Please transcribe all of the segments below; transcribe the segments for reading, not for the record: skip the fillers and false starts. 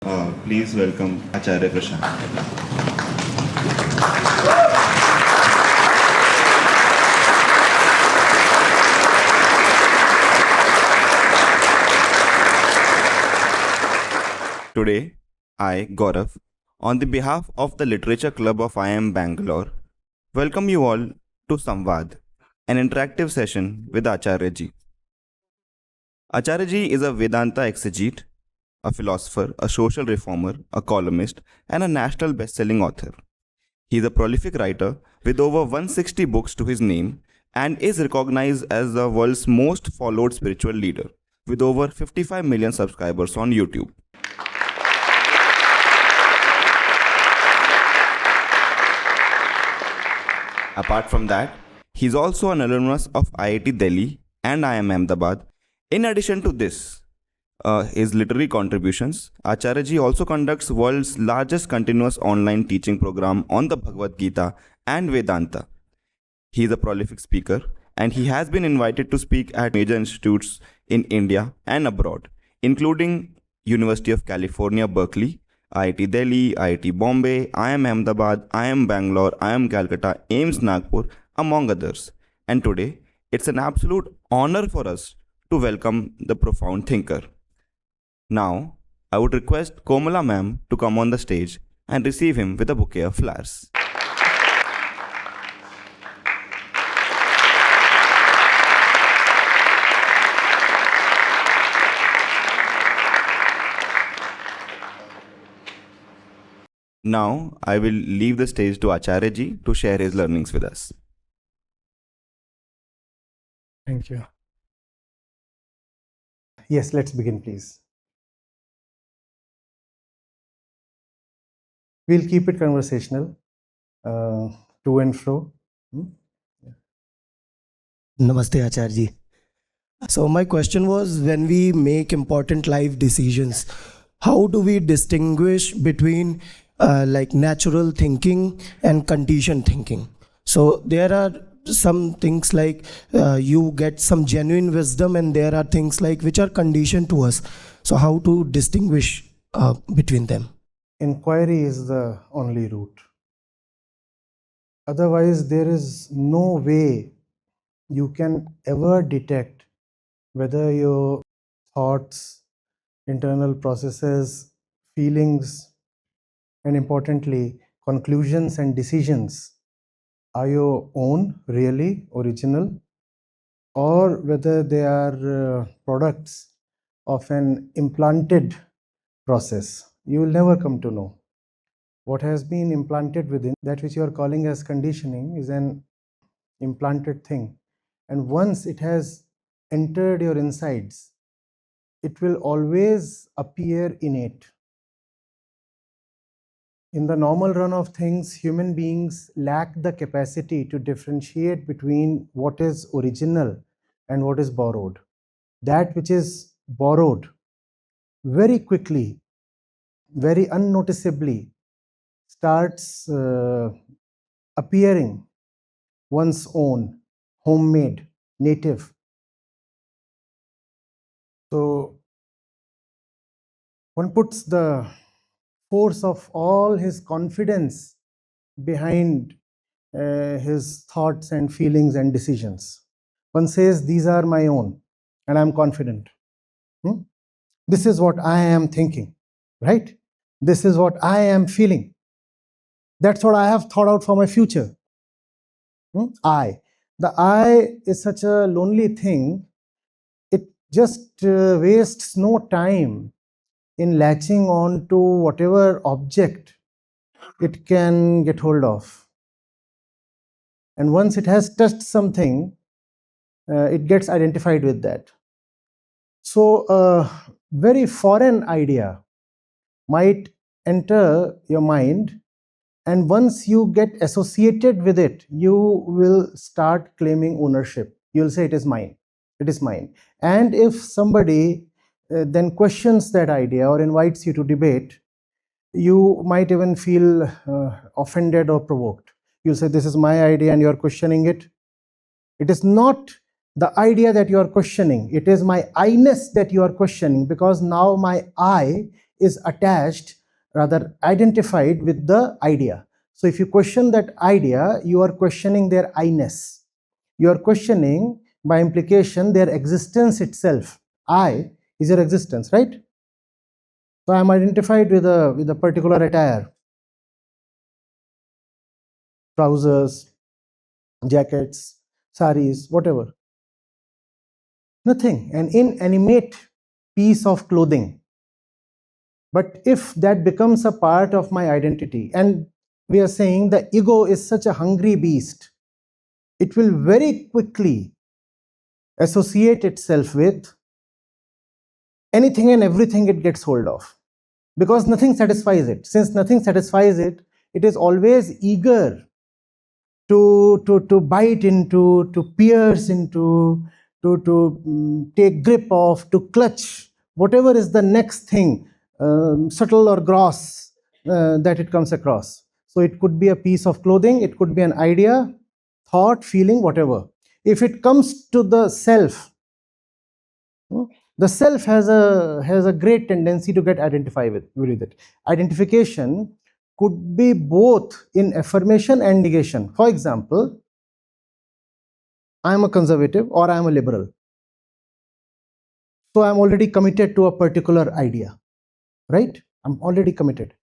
Please welcome Acharya Prashant. Today, I, Gaurav, on the behalf of the Literature Club of IIM Bangalore, welcome you all to Samvad, an interactive session with Acharya ji. Acharya ji is a Vedanta exegete, a philosopher, a social reformer, a columnist, and a national best-selling author. He is a prolific writer with over 160 books to his name and is recognized as the world's most followed spiritual leader with over 55 million subscribers on YouTube. Apart from that, he's also an alumnus of IIT Delhi and IIM Ahmedabad. In addition to this, his literary contributions, Acharya ji also conducts world's largest continuous online teaching program on the Bhagavad Gita and Vedanta. He is a prolific speaker and he has been invited to speak at major institutes in India and abroad, including University of California, Berkeley, IIT Delhi, IIT Bombay, IIM Ahmedabad, IIM Bangalore, IIM Calcutta, AIMS Nagpur, among others. And today, it's an absolute honor for us to welcome the profound thinker. Now, I would request Komala ma'am to come on the stage and receive him with a bouquet of flowers. Now, I will leave the stage to Acharya ji to share his learnings with us. Thank you. Yes, let's begin, please. We'll keep it conversational, to and fro. Namaste, Acharya ji. So my question was, when we make important life decisions, how do we distinguish between like natural thinking and conditioned thinking? So there are some things like you get some genuine wisdom, and there are things like which are conditioned to us. So how to distinguish between them? Inquiry is the only route. Otherwise, there is no way you can ever detect whether your thoughts, internal processes, feelings, and importantly, conclusions and decisions are your own, really, original, or whether they are products of an implanted process. You will never come to know. What has been implanted within, that which you are calling as conditioning, is an implanted thing. And once it has entered your insides, it will always appear innate. In the normal run of things, human beings lack the capacity to differentiate between what is original and what is borrowed. That which is borrowed very quickly, very unnoticeably, starts appearing one's own, homemade, native. So one puts the force of all his confidence behind his thoughts and feelings and decisions. One says, these are my own, and I'm confident. This is what I am thinking, right? This is what I am feeling. That's what I have thought out for my future. I. The I is such a lonely thing. It just wastes no time in latching on to whatever object it can get hold of. And once it has touched something, it gets identified with that. So a very foreign idea might enter your mind, and once you get associated with it, you will start claiming ownership. You'll say, it is mine, it is mine. And if somebody then questions that idea or invites you to debate, you might even feel offended or provoked. You'll say, this is my idea and you're questioning it. It is not the idea that you are questioning. It is my I-ness that you are questioning, because now my I is attached, rather identified with the idea. So if you question that idea, you are questioning their I-ness. You are questioning, by implication, their existence itself. I is your existence, right? So I am identified with a particular attire, trousers, jackets, saris, whatever. Nothing, an inanimate piece of clothing. But if that becomes a part of my identity, and we are saying the ego is such a hungry beast, it will very quickly associate itself with anything and everything it gets hold of, because nothing satisfies it. Since nothing satisfies it, it is always eager to bite into, to pierce into, to take grip of, to clutch whatever is the next thing, subtle or gross, that it comes across. So it could be a piece of clothing, it could be an idea, thought, feeling, whatever. If it comes to the self, the self has a great tendency to get identified with it. Identification could be both in affirmation and negation. For example, I am a conservative or I am a liberal. So I am already committed to a particular idea, right? I'm already committed.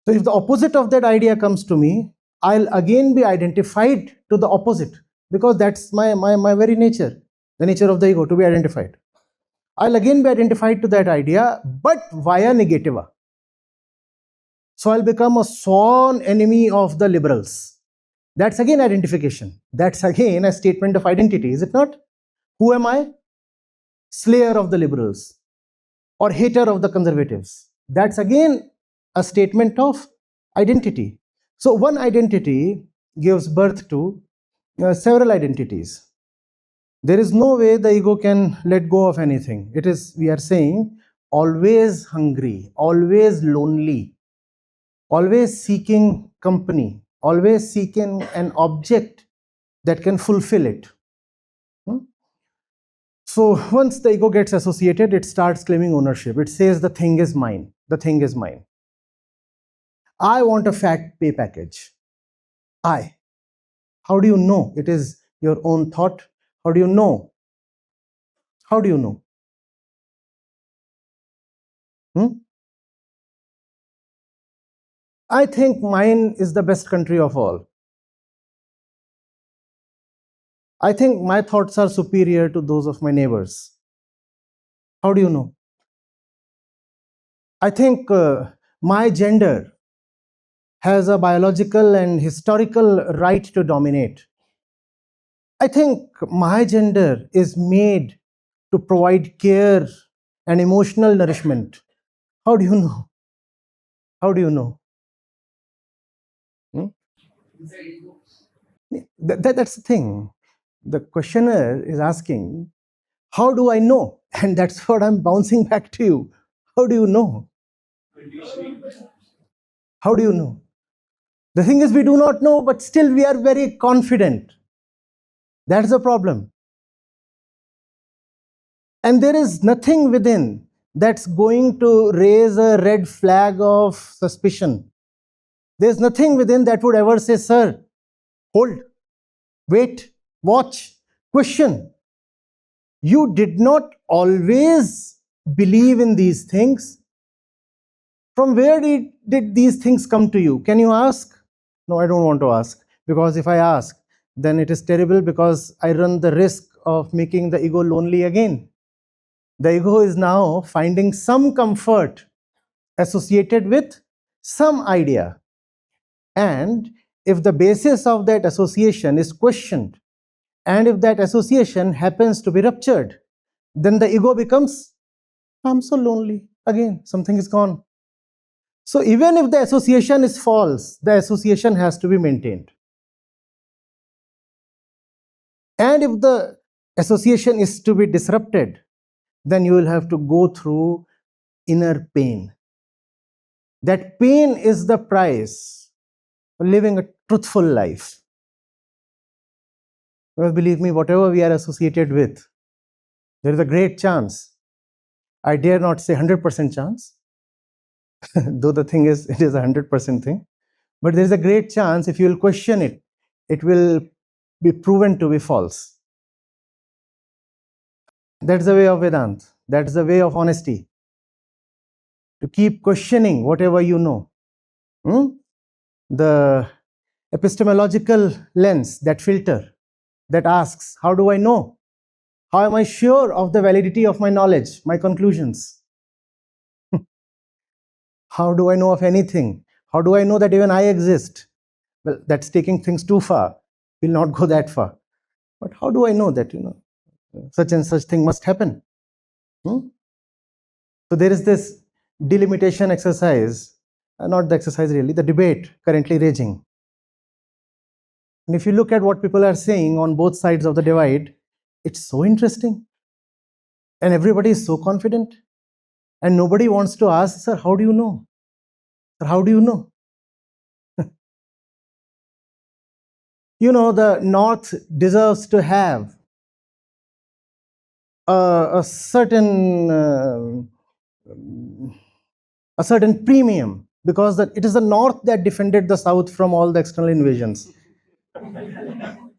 So if the opposite of that idea comes to me, I'll again be identified to the opposite, because that's my very nature, the nature of the ego, to be identified. I'll again be identified to that idea, but via negativa. So I'll become a sworn enemy of the liberals. That's again identification. That's again a statement of identity, is it not? Who am I? Slayer of the liberals or hater of the conservatives. That's again a statement of identity. So one identity gives birth to several identities. There is no way the ego can let go of anything. It is, we are saying, always hungry, always lonely, always seeking company, always seeking an object that can fulfill it. So once the ego gets associated, it starts claiming ownership. It says the thing is mine, the thing is mine. I want a fat pay package. I. How do you know it is your own thought? How do you know? How do you know? I think mine is the best country of all. I think my thoughts are superior to those of my neighbors. How do you know? I think my gender has a biological and historical right to dominate. I think my gender is made to provide care and emotional nourishment. How do you know? How do you know? Hmm? That's the thing. The questioner is asking, how do I know? And that's what I'm bouncing back to you. How do you know? How do you know? The thing is, we do not know, but still we are very confident. That's the problem. And there is nothing within that's going to raise a red flag of suspicion. There's nothing within that would ever say, sir, hold, wait, watch, question. You did not always believe in these things. From where did these things come to you? Can you ask? No, I don't want to ask, because if I ask, then it is terrible, because I run the risk of making the ego lonely again. The ego is now finding some comfort associated with some idea. And if the basis of that association is questioned, and if that association happens to be ruptured, then the ego becomes, I'm so lonely. Again, something is gone. So even if the association is false, the association has to be maintained. And if the association is to be disrupted, then you will have to go through inner pain. That pain is the price for living a truthful life. Well, believe me, whatever we are associated with, there is a great chance. I dare not say 100% chance, though the thing is, it is a 100% thing. But there is a great chance if you will question it, it will be proven to be false. That's the way of Vedanta. That's the way of honesty. To keep questioning whatever you know. The epistemological lens, that filter that asks, how do I know? How am I sure of the validity of my knowledge, my conclusions? How do I know of anything? How do I know that even I exist? Well, that's taking things too far. We'll not go that far. But how do I know that, such and such thing must happen? So there is this delimitation exercise, not the exercise really, the debate currently raging. And if you look at what people are saying on both sides of the divide, it's so interesting. And everybody is so confident. And nobody wants to ask, sir, how do you know? Sir, how do you know? The North deserves to have a certain premium, because it is the North that defended the South from all the external invasions.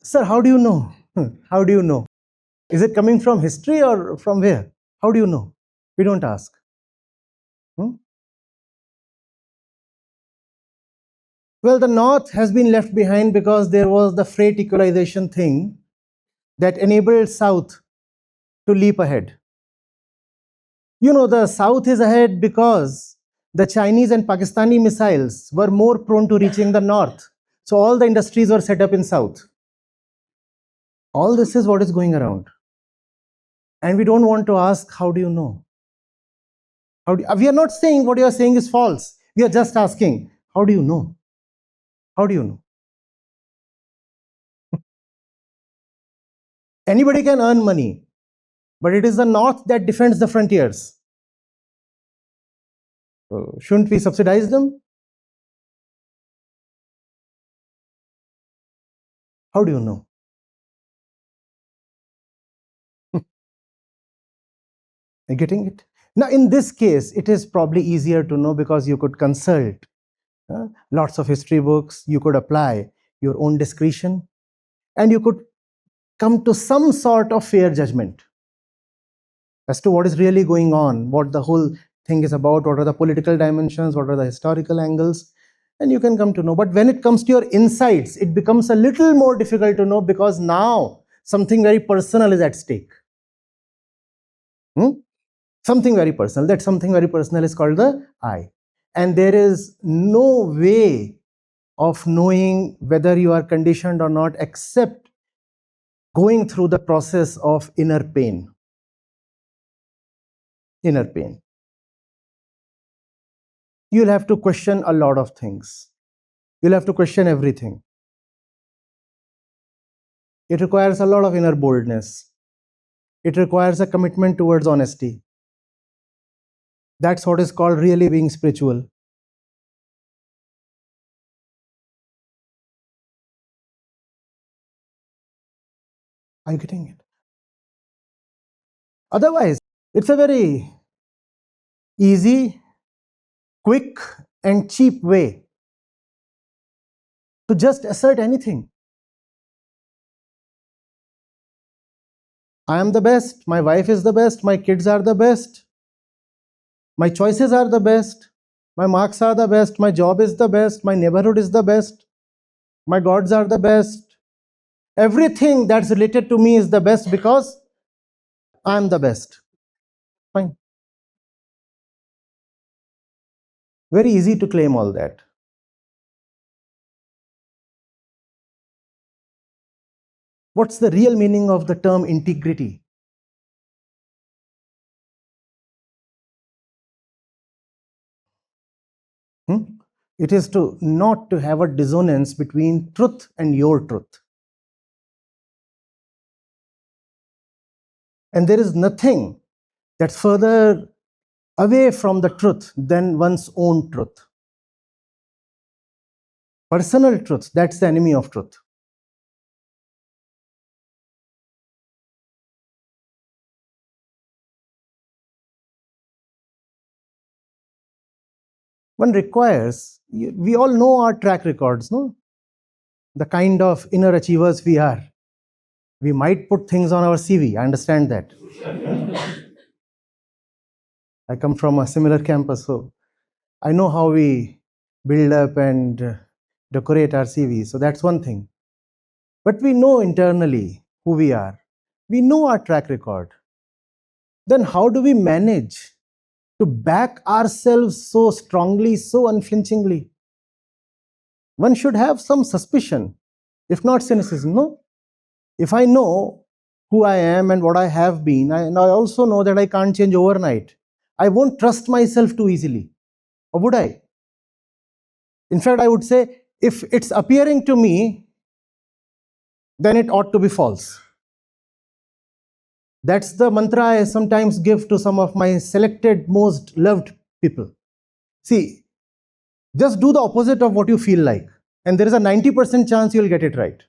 Sir, how do you know? How do you know? Is it coming from history or from where? How do you know? We don't ask. Well, the North has been left behind because there was the freight equalization thing that enabled South to leap ahead. The South is ahead because the Chinese and Pakistani missiles were more prone to reaching the North. So all the industries were set up in South. All this is what is going around. And we don't want to ask, how do you know? We are not saying what you are saying is false. We are just asking, how do you know? How do you know? Anybody can earn money, but it is the North that defends the frontiers. So shouldn't we subsidize them? How do you know? Are you getting it? Now, in this case, it is probably easier to know because you could consult lots of history books, you could apply your own discretion, and you could come to some sort of fair judgment as to what is really going on, what the whole thing is about, what are the political dimensions, what are the historical angles, and you can come to know. But when it comes to your insights, it becomes a little more difficult to know, because now something very personal is at stake. Something very personal. That something very personal is called the I. And there is no way of knowing whether you are conditioned or not except going through the process of inner pain. Inner pain. You'll have to question a lot of things. You'll have to question everything. It requires a lot of inner boldness. It requires a commitment towards honesty. That's what is called really being spiritual. Are you getting it? Otherwise, it's a very easy, quick, and cheap way to just assert anything. I am the best, my wife is the best, my kids are the best, my choices are the best, my marks are the best, my job is the best, my neighborhood is the best, my gods are the best. Everything that's related to me is the best because I am the best. Fine. Very easy to claim all that. What's the real meaning of the term integrity? It is to not to have a dissonance between truth and your truth. And there is nothing that's further away from the truth than one's own truth. Personal truth, that's the enemy of truth. one requires, we all know our track records, no? The kind of inner achievers we are. We might put things on our CV, I understand that. I come from a similar campus, so I know how we build up and decorate our CV. So that's one thing. But we know internally who we are. We know our track record. Then how do we manage to back ourselves so strongly, so unflinchingly? One should have some suspicion, if not cynicism, no? If I know who I am and what I have been, and I also know that I can't change overnight, I won't trust myself too easily. Or would I? In fact, I would say, if it's appearing to me, then it ought to be false. That's the mantra I sometimes give to some of my selected, most loved people. See, just do the opposite of what you feel like, and there is a 90% chance you'll get it right.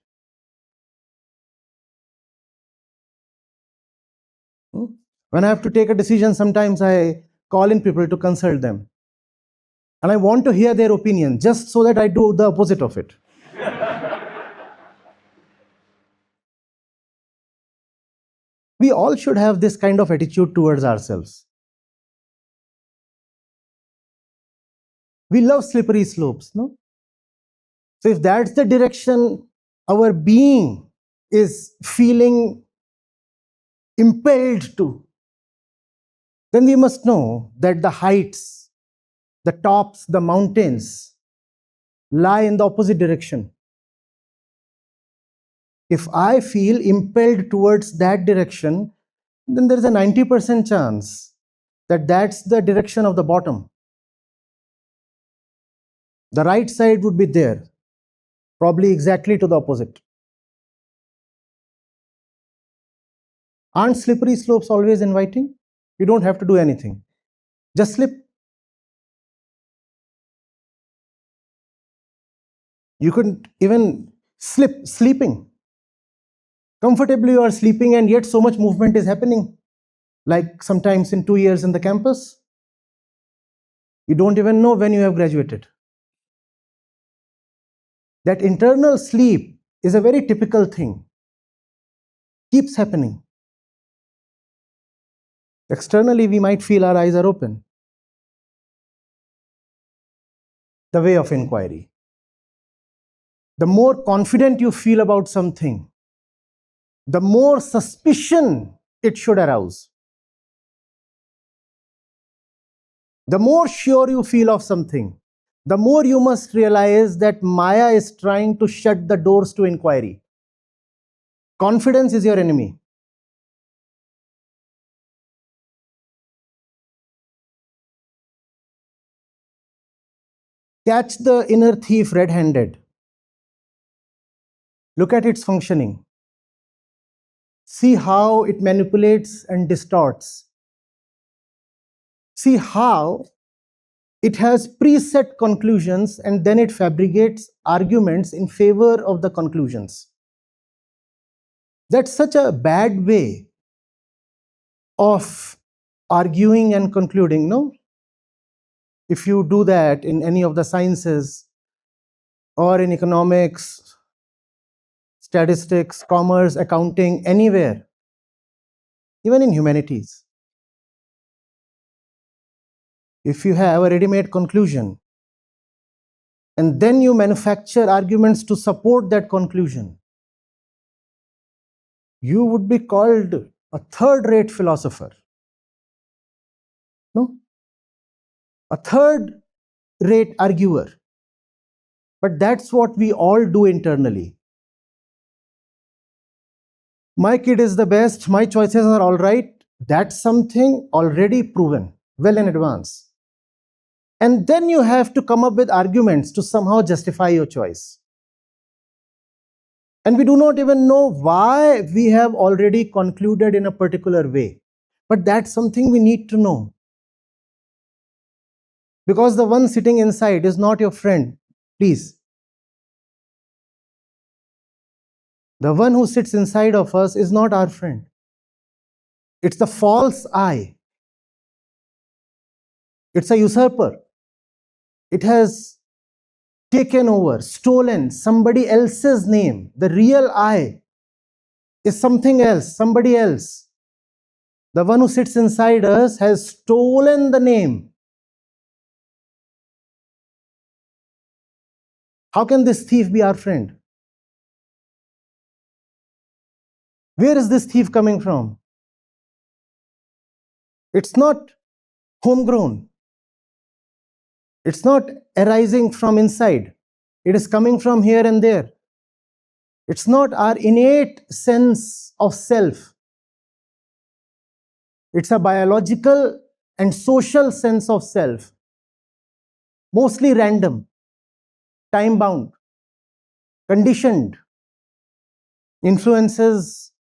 When I have to take a decision, sometimes I call in people to consult them. And I want to hear their opinion just so that I do the opposite of it. We all should have this kind of attitude towards ourselves. We love slippery slopes, no? So if that's the direction our being is feeling impelled to, then we must know that the heights, the tops, the mountains lie in the opposite direction. If I feel impelled towards that direction, then there is a 90% chance that that's the direction of the bottom. The right side would be there, probably exactly to the opposite. Aren't slippery slopes always inviting? You don't have to do anything. Just slip. You could even slip sleeping. Comfortably you are sleeping and yet so much movement is happening. Like sometimes in 2 years in the campus, you don't even know when you have graduated. That internal sleep is a very typical thing. Keeps happening. Externally, we might feel our eyes are open. The way of inquiry. The more confident you feel about something, the more suspicion it should arouse. The more sure you feel of something, the more you must realize that Maya is trying to shut the doors to inquiry. Confidence is your enemy. Catch the inner thief red-handed. Look at its functioning. See how it manipulates and distorts. See how it has preset conclusions and then it fabricates arguments in favor of the conclusions. That's such a bad way of arguing and concluding, no? If you do that in any of the sciences or in economics, statistics, commerce, accounting, anywhere, even in humanities, if you have a ready-made conclusion and then you manufacture arguments to support that conclusion, you would be called a third-rate philosopher. No? A third-rate arguer. But that's what we all do internally. My kid is the best, my choices are all right. That's something already proven, well in advance. And then you have to come up with arguments to somehow justify your choice. And we do not even know why we have already concluded in a particular way. But that's something we need to know. Because the one sitting inside is not your friend, please. The one who sits inside of us is not our friend. It's the false I. It's a usurper. It has taken over, stolen somebody else's name. The real I is something else, somebody else. The one who sits inside us has stolen the name. How can this thief be our friend? Where is this thief coming from? It's not homegrown. It's not arising from inside. It is coming from here and there. It's not our innate sense of self. It's a biological and social sense of self, mostly random, time-bound, conditioned, influences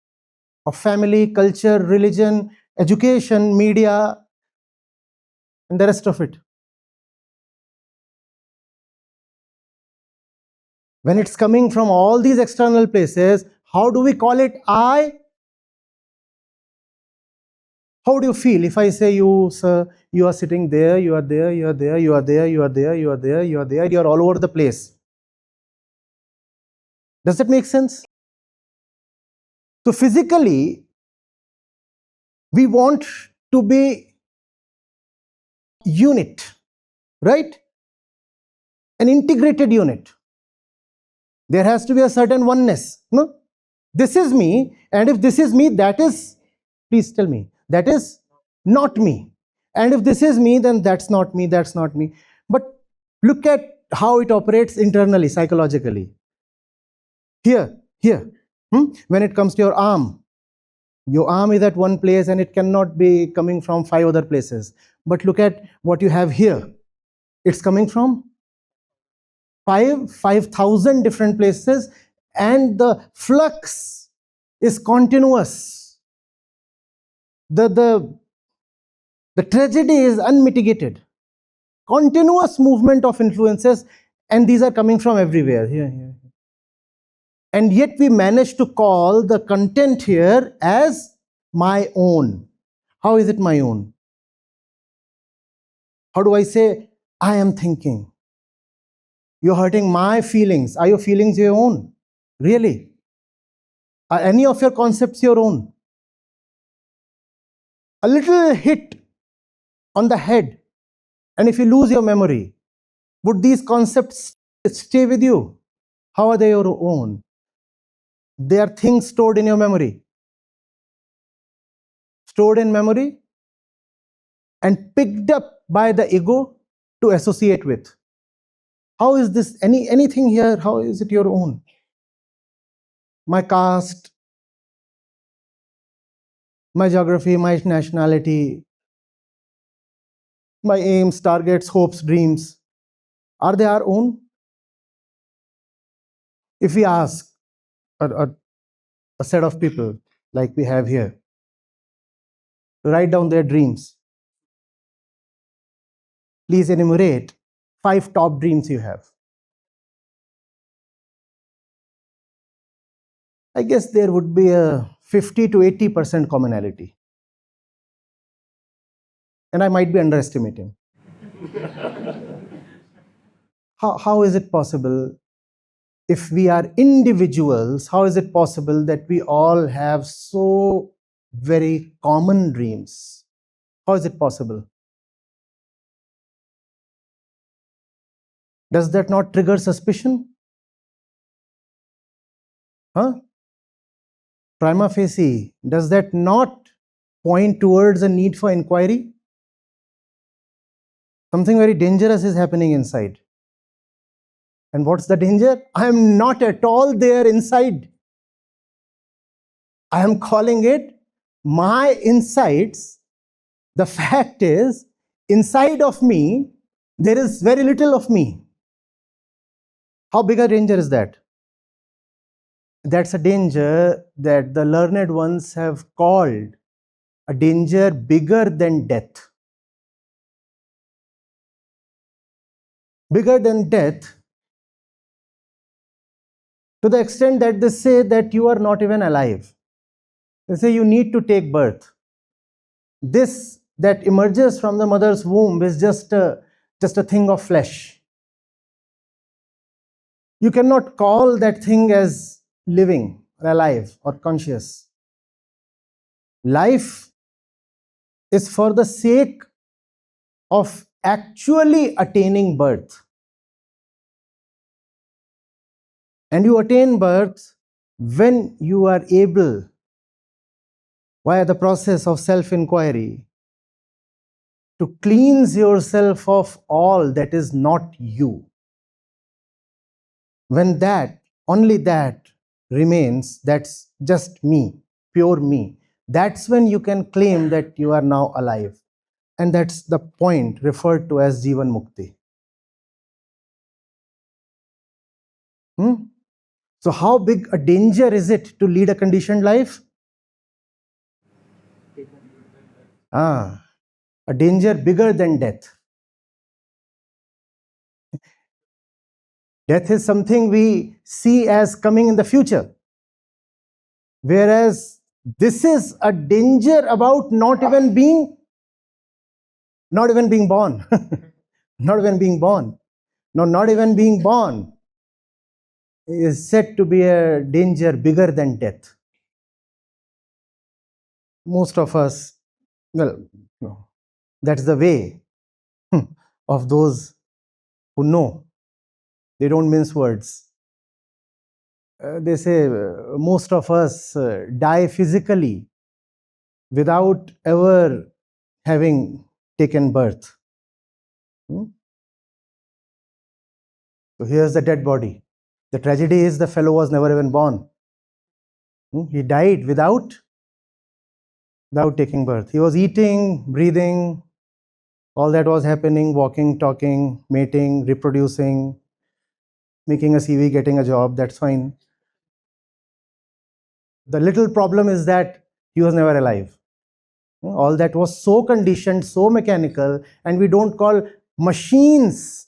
of family, culture, religion, education, media, and the rest of it. When it's coming from all these external places, how do we call it I? How do you feel if I say you, sir, you are sitting there, you are there, you are there, you are there, you are there, you are there, you are there, you are all over the place? Does that make sense? So physically, we want to be unit, right? An integrated unit. There has to be a certain oneness. No? This is me, and if this is me, that is, please tell me, that is not me. And if this is me, then that's not me, that's not me. But look at how it operates internally, psychologically. Here. When it comes to your arm is at one place and it cannot be coming from 5 other places. But look at what you have here. It's coming from 5,000 different places, and the flux is continuous. The tragedy is unmitigated. Continuous movement of influences, and these are coming from everywhere. Here. And yet we manage to call the content here as my own. How is it my own? How do I say, I am thinking? You're hurting my feelings. Are your feelings your own? Really? Are any of your concepts your own? A little hit on the head, and if you lose your memory, would these concepts stay with you? How are they your own? They are things stored in your memory. Stored in memory and picked up by the ego to associate with. How is this anything here? How is it your own? My caste, my geography, my nationality, my aims, targets, hopes, dreams, are they our own? If we ask a set of people like we have here to write down their dreams, please enumerate 5 top dreams you have. I guess there would be a 50 to 80% commonality. And I might be underestimating. How is it possible? If we are individuals, how is it possible that we all have so very common dreams? How is it possible? Does that not trigger suspicion? Prima facie, does that not point towards a need for inquiry? Something very dangerous is happening inside. And what's the danger? I am not at all there inside. I am calling it my insights. The fact is, inside of me, there is very little of me. How big a danger is that? That's a danger that the learned ones have called a danger bigger than death. Bigger than death, to the extent that they say that you are not even alive. They say you need to take birth. This that emerges from the mother's womb is just a thing of flesh. You cannot call that thing as living or alive or conscious. Life is for the sake of actually attaining birth. And you attain birth when you are able, via the process of self-inquiry, to cleanse yourself of all that is not you. When that, only that remains, that's just me, pure me, that's when you can claim that you are now alive. And that's the point referred to as Jivan Mukti. So how big a danger is it to lead a conditioned life? A danger bigger than death. Death is something we see as coming in the future. Whereas this is a danger about not even being born. Not even being born. No, not even being born is said to be a danger bigger than death. Most of us, well, no, that's the way of those who know. They don't mince words. They say most of us die physically without ever having taken birth. So here's the dead body. The tragedy is the fellow was never even born. He died without taking birth. He was eating, breathing, all that was happening, walking, talking, mating, reproducing, making a CV, getting a job, that's fine. The little problem is that he was never alive. All that was so conditioned, so mechanical, and we don't call machines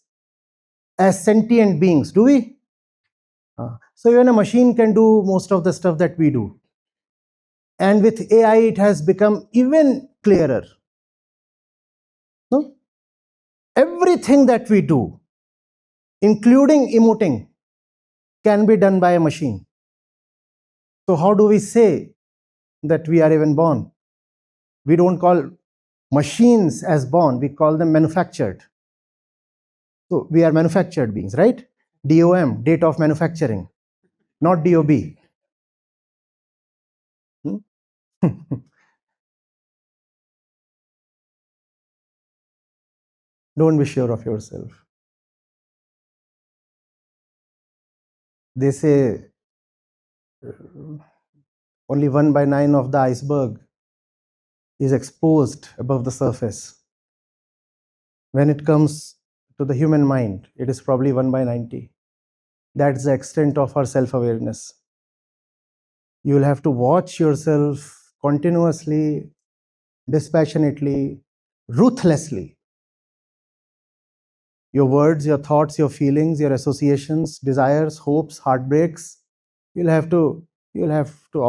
as sentient beings, do we? So even a machine can do most of the stuff that we do. And with AI, it has become even clearer. No? Everything that we do, including emoting, can be done by a machine. So how do we say that we are even born? We don't call machines as born, we call them manufactured. So we are manufactured beings, right? DOM, date of manufacturing, not DOB. Don't be sure of yourself. They say only 1/9 of the iceberg is exposed above the surface. When it comes to the human mind, it is probably 1/90. That's the extent of our self-awareness. You will have to watch yourself continuously, dispassionately, ruthlessly. Your words, your thoughts, your feelings, your associations, desires, hopes, heartbreaks, you'll have to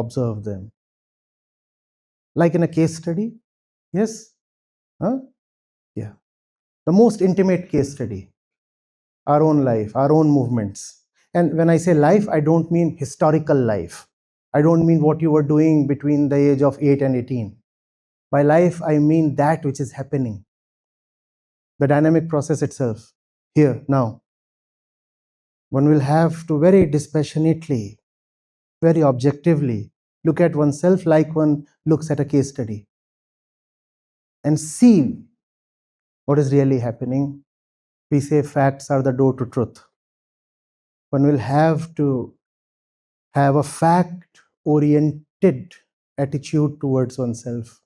observe them. Like in a case study, yes? Yeah. The most intimate case study, our own life, our own movements. And when I say life, I don't mean historical life. I don't mean what you were doing between the age of 8 and 18. By life, I mean that which is happening, the dynamic process itself, here, now. One will have to very dispassionately, very objectively look at oneself like one looks at a case study and see what is really happening. We say facts are the door to truth. One will have to have a fact-oriented attitude towards oneself.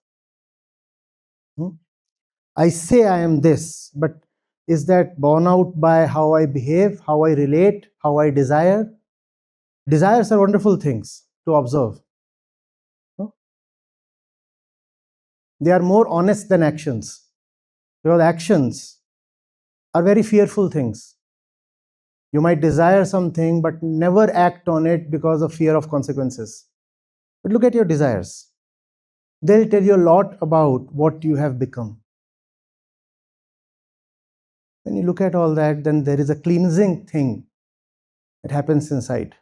I say I am this, but is that borne out by how I behave, how I relate, how I desire? Desires are wonderful things to observe. They are more honest than actions, because actions are very fearful things. You might desire something but never act on it because of fear of consequences. But look at your desires. They'll tell you a lot about what you have become. When you look at all that, then there is a cleansing thing It happens inside.